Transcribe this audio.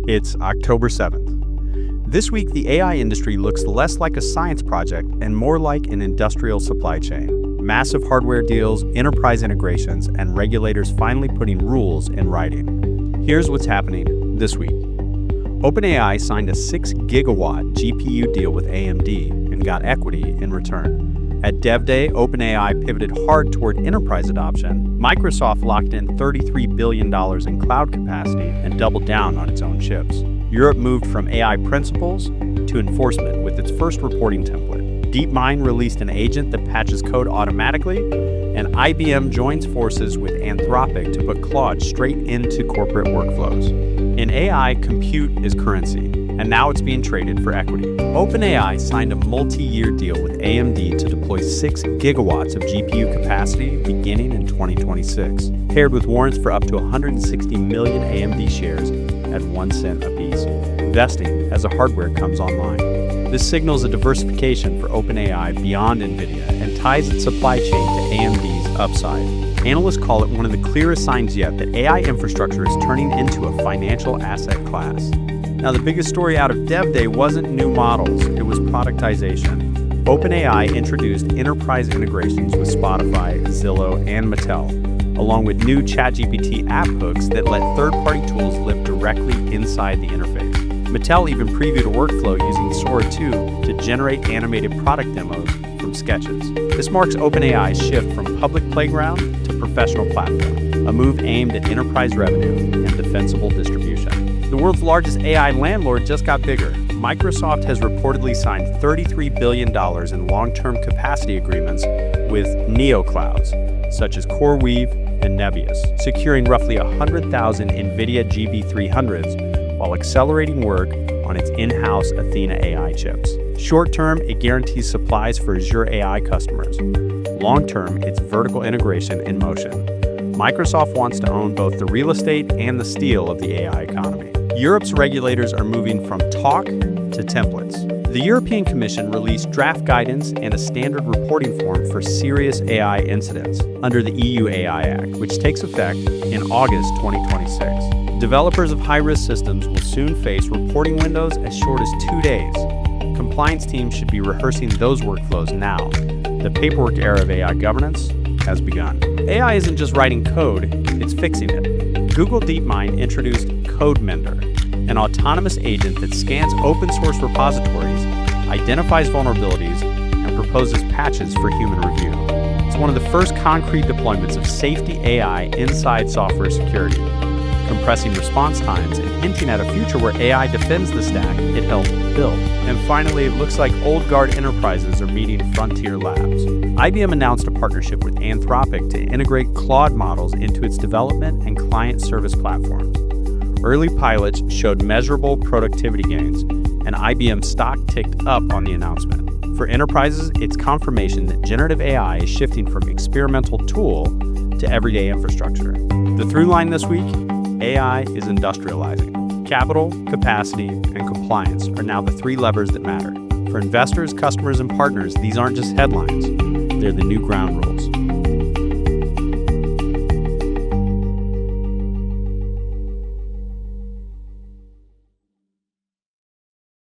It's October 7th. This week, the AI industry looks less like a science project and more like an industrial supply chain. Massive hardware deals, enterprise integrations, and regulators finally putting rules in writing. Here's what's happening this week. OpenAI signed a 6-gigawatt GPU deal with AMD and got equity in return. At Dev Day, OpenAI pivoted hard toward enterprise adoption. Microsoft locked in $33 billion in cloud capacity and doubled down on its own chips. Europe moved from AI principles to enforcement with its first reporting template. DeepMind released an agent that patches code automatically, and IBM joins forces with Anthropic to put Claude straight into corporate workflows. In AI, compute is currency, and now it's being traded for equity. OpenAI signed a multi-year deal with AMD to deploy 6 gigawatts of GPU capacity beginning in 2026, paired with warrants for up to 160 million AMD shares at 1 cent apiece, vesting as the hardware comes online. This signals a diversification for OpenAI beyond NVIDIA and ties its supply chain to AMD's upside. Analysts call it one of the clearest signs yet that AI infrastructure is turning into a financial asset class. Now, the biggest story out of Dev Day wasn't new models, it was productization. OpenAI introduced enterprise integrations with Spotify, Zillow, and Mattel, along with new ChatGPT app hooks that let third-party tools live directly inside the interface. Mattel even previewed a workflow using Sora 2 to generate animated product demos from sketches. This marks OpenAI's shift from public playground to professional platform, a move aimed at enterprise revenue and defensible distribution. The world's largest AI landlord just got bigger. Microsoft has reportedly signed $33 billion in long-term capacity agreements with neoclouds, such as CoreWeave and Nebius, securing roughly 100,000 NVIDIA GB300s while accelerating work on its in-house Athena AI chips. Short-term, it guarantees supplies for Azure AI customers. Long-term, it's vertical integration in motion. Microsoft wants to own both the real estate and the steel of the AI economy. Europe's regulators are moving from talk to templates. The European Commission released draft guidance and a standard reporting form for serious AI incidents under the EU AI Act, which takes effect in August 2026. Developers of high-risk systems will soon face reporting windows as short as 2 days. Compliance teams should be rehearsing those workflows now. The paperwork era of AI governance has begun. AI isn't just writing code, it's fixing it. Google DeepMind introduced Code Mender, an autonomous agent that scans open source repositories, identifies vulnerabilities, and proposes patches for human review. It's one of the first concrete deployments of safety AI inside software security, compressing response times and hinting at a future where AI defends the stack it helped build. And finally, it looks like old guard enterprises are meeting frontier labs. IBM announced a partnership with Anthropic to integrate Claude models into its development and client service platforms. Early pilots showed measurable productivity gains, and IBM stock ticked up on the announcement. For enterprises, it's confirmation that generative AI is shifting from experimental tool to everyday infrastructure. The through line this week: AI is industrializing. Capital, capacity, and compliance are now the 3 levers that matter. For investors, customers, and partners, these aren't just headlines. They're the new ground rules.